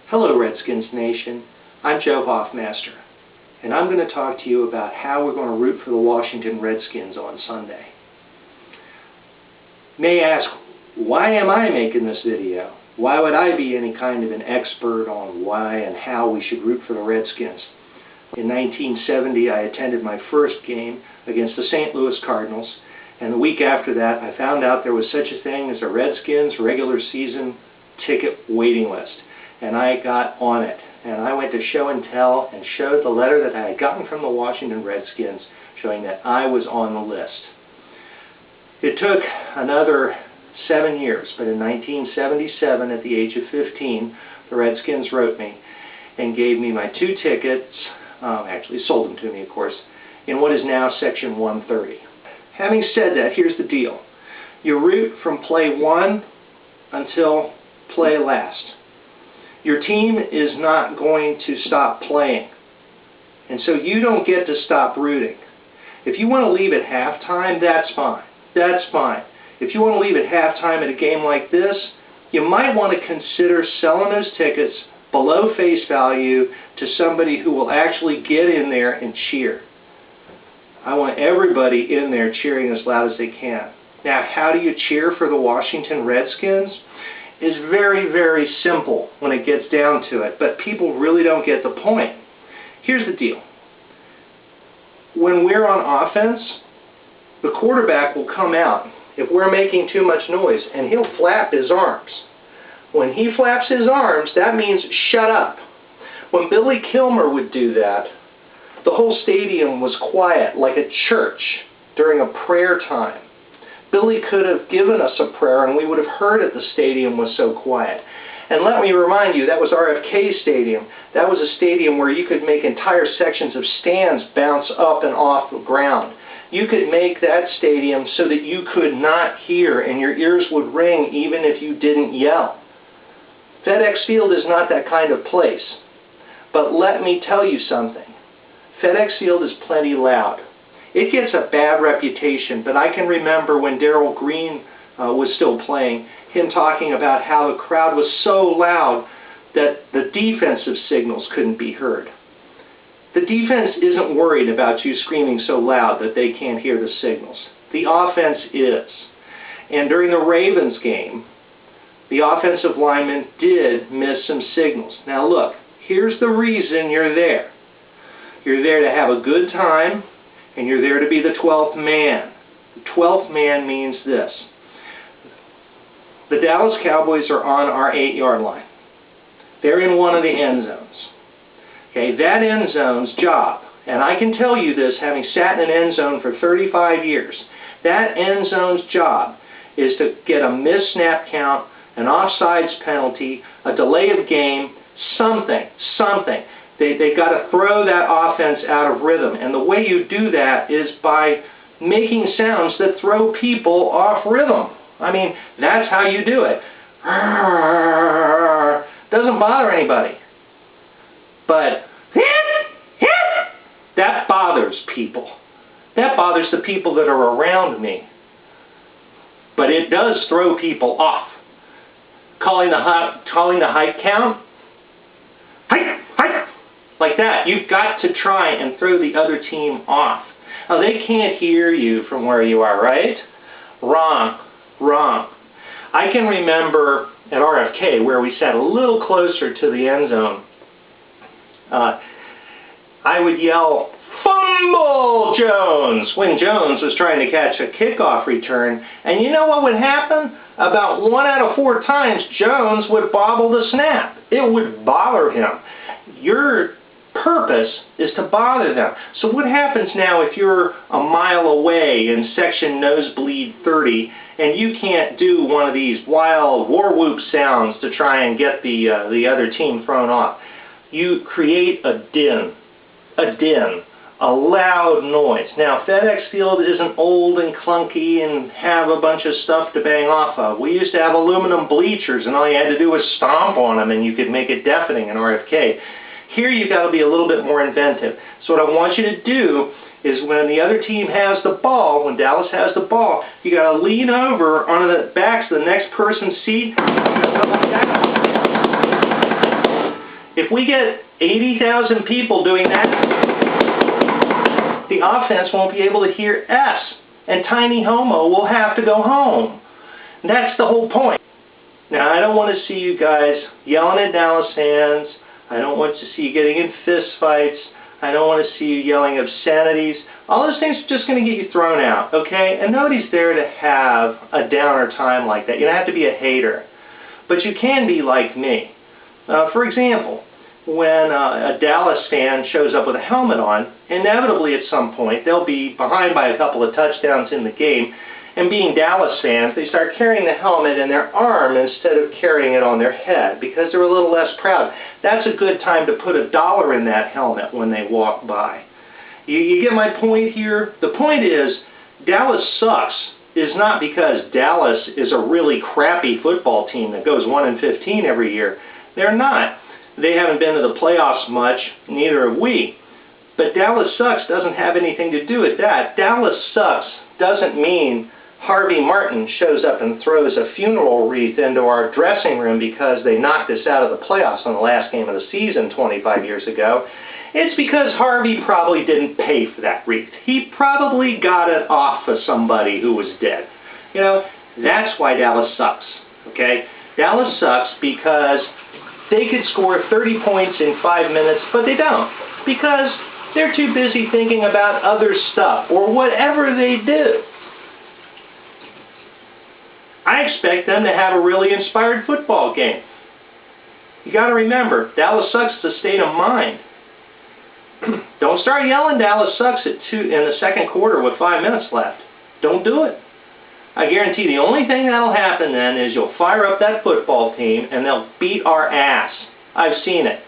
Hello Redskins Nation, I'm Joe Hoffmaster, and I'm going to talk to you about how we're going to root for the Washington Redskins on Sunday. You may ask, why am I making this video? Why would I be any kind of an expert on why and how we should root for the Redskins? In 1970, I attended my first game against the St. Louis Cardinals, and the week after that, I found out there was such a thing as a Redskins regular season ticket waiting list. And I got on it. And I went to show and tell and showed the letter that I had gotten from the Washington Redskins showing that I was on the list. It took another 7 years, but in 1977, at the age of 15, the Redskins wrote me and gave me my 2 tickets, actually sold them to me, of course, in what is now Section 130. Having said that, here's the deal. You root from play 1 until play last. Your team is not going to stop playing, and so you don't get to stop rooting. If you want to leave at halftime, that's fine. That's fine. If you want to leave at halftime at a game like this, you might want to consider selling those tickets below face value to somebody who will actually get in there and cheer. I want everybody in there cheering as loud as they can. Now, how do you cheer for the Washington Redskins? It's very, very simple when it gets down to it, but people really don't get the point. Here's the deal. When we're on offense, the quarterback will come out if we're making too much noise, and he'll flap his arms. When he flaps his arms, that means shut up. When Billy Kilmer would do that, the whole stadium was quiet, like a church during a prayer time. Billy could have given us a prayer and we would have heard it. The stadium was so quiet. And let me remind you, that was RFK Stadium. That was a stadium where you could make entire sections of stands bounce up and off the ground. You could make that stadium so that you could not hear and your ears would ring even if you didn't yell. FedEx Field is not that kind of place. But let me tell you something. FedEx Field is plenty loud. It gets a bad reputation, but I can remember when Darryl Green was still playing, him talking about how the crowd was so loud that the defensive signals couldn't be heard. The defense isn't worried about you screaming so loud that they can't hear the signals. The offense is. And during the Ravens game, the offensive lineman did miss some signals. Now look, here's the reason you're there. You're there to have a good time, and you're there to be the 12th man. The 12th man means this. The Dallas Cowboys are on our 8-yard line. They're in one of the end zones. Okay, that end zone's job, and I can tell you this having sat in an end zone for 35 years, that end zone's job is to get a missed snap count, an offsides penalty, a delay of game, something. They got to throw that offense out of rhythm. And the way you do that is by making sounds that throw people off rhythm. I mean, that's how you do it. Doesn't bother anybody. But that bothers people. That bothers the people that are around me. But it does throw people off. Calling the height count. Height. Like that. You've got to try and throw the other team off. Now, they can't hear you from where you are, right? Wrong. I can remember at RFK where we sat a little closer to the end zone. I would yell, "Fumble, Jones!" when Jones was trying to catch a kickoff return. And you know what would happen? About 1 out of 4 times, Jones would bobble the snap. It would bother him. Your purpose is to bother them. So what happens now if you're a mile away in section nosebleed 30 and you can't do one of these wild war whoop sounds to try and get the other team thrown off? You create a din, a loud noise. Now, FedEx Field isn't old and clunky and have a bunch of stuff to bang off of. We used to have aluminum bleachers, and all you had to do was stomp on them, and you could make it deafening in RFK. Here you've got to be a little bit more inventive. So what I want you to do is when the other team has the ball, when Dallas has the ball, you got to lean over onto the backs of the next person's seat. If we get 80,000 people doing that, the offense won't be able to hear S, and Tiny Homo will have to go home. And that's the whole point. Now, I don't want to see you guys yelling at Dallas fans. I don't want to see you getting in fist fights. I don't want to see you yelling obscenities. All those things are just going to get you thrown out, okay? And nobody's there to have a downer time like that. You don't have to be a hater. But you can be like me. For example, when a Dallas fan shows up with a helmet on, inevitably at some point they'll be behind by a couple of touchdowns in the game, and being Dallas fans, they start carrying the helmet in their arm instead of carrying it on their head because they're a little less proud. That's a good time to put $1 in that helmet when they walk by. You get my point here? The point is, Dallas sucks is not because Dallas is a really crappy football team that goes 1-15 every year. They're not. They haven't been to the playoffs much, neither have we. But Dallas sucks doesn't have anything to do with that. Dallas sucks doesn't mean Harvey Martin shows up and throws a funeral wreath into our dressing room because they knocked us out of the playoffs on the last game of the season 25 years ago. It's because Harvey probably didn't pay for that wreath. He probably got it off of somebody who was dead. You know, that's why Dallas sucks, okay? Dallas sucks because they could score 30 points in 5 minutes, but they don't. Because they're too busy thinking about other stuff or whatever they do. I expect them to have a really inspired football game. You got to remember, Dallas sucks is a state of mind. Don't start yelling Dallas sucks in the second quarter with 5 minutes left. Don't do it. I guarantee the only thing that'll happen then is you'll fire up that football team and they'll beat our ass. I've seen it.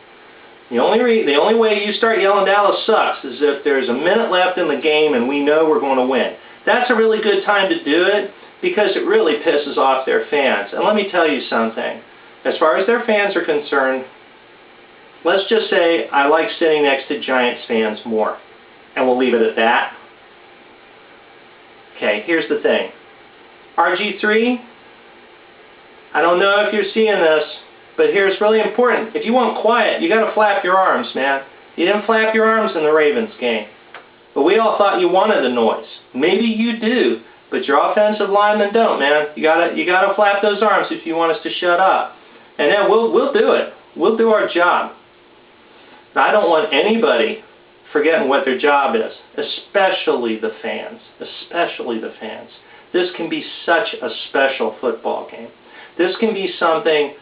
The only way you start yelling Dallas sucks is if there's a minute left in the game and we know we're going to win. That's a really good time to do it because it really pisses off their fans. And let me tell you something. As far as their fans are concerned, let's just say I like sitting next to Giants fans more. And we'll leave it at that. Okay, here's the thing. RG3, I don't know if you're seeing this, but here's really important. If you want quiet, you got to flap your arms, man. You didn't flap your arms in the Ravens game. But we all thought you wanted the noise. Maybe you do, but your offensive linemen don't, man. You gotta flap those arms if you want us to shut up. And then we'll do it. We'll do our job. I don't want anybody forgetting what their job is, especially the fans. Especially the fans. This can be such a special football game. This can be something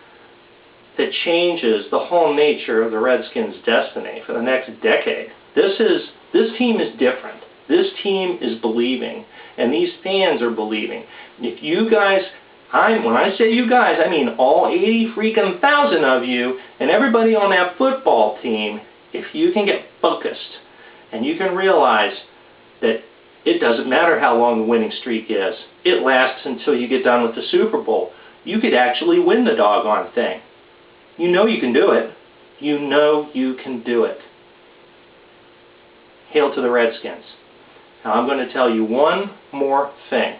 that changes the whole nature of the Redskins' destiny for the next decade. This team is different. This team is believing, and these fans are believing. If you guys, when I say you guys, I mean all 80,000 of you and everybody on that football team, if you can get focused and you can realize that it doesn't matter how long the winning streak is. It lasts until you get done with the Super Bowl. You could actually win the doggone thing. You know you can do it. You know you can do it. Hail to the Redskins. Now I'm going to tell you one more thing.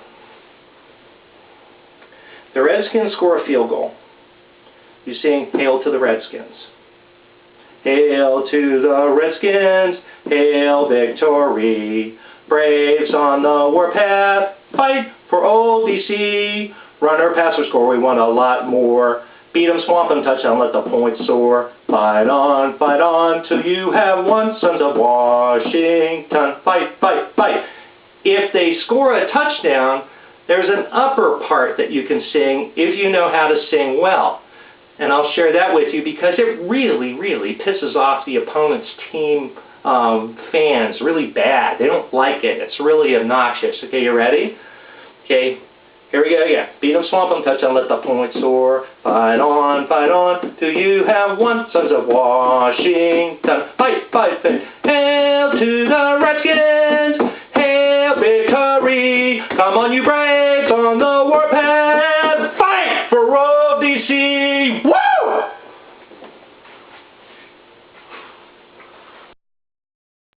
The Redskins score a field goal. You sing Hail to the Redskins. Hail to the Redskins. Hail victory. Braves on the warpath, fight for old BC. Runner, passer, score, we want a lot more. Beat 'em, swamp 'em, touchdown, let the points soar. Fight on, till you have won. Sons of Washington, fight, fight, fight. If they score a touchdown, there's an upper part that you can sing if you know how to sing well. And I'll share that with you because it really, really pisses off the opponent's team fans really bad. They don't like it. It's really obnoxious. Okay, you ready? Okay, here we go again. Beat 'em, swamp 'em, touchdown, let the points soar. Fight on, till you have won. Sons of Washington, fight, fight, fight. Hail to the Redskins. Hail victory. Come on, you Braves.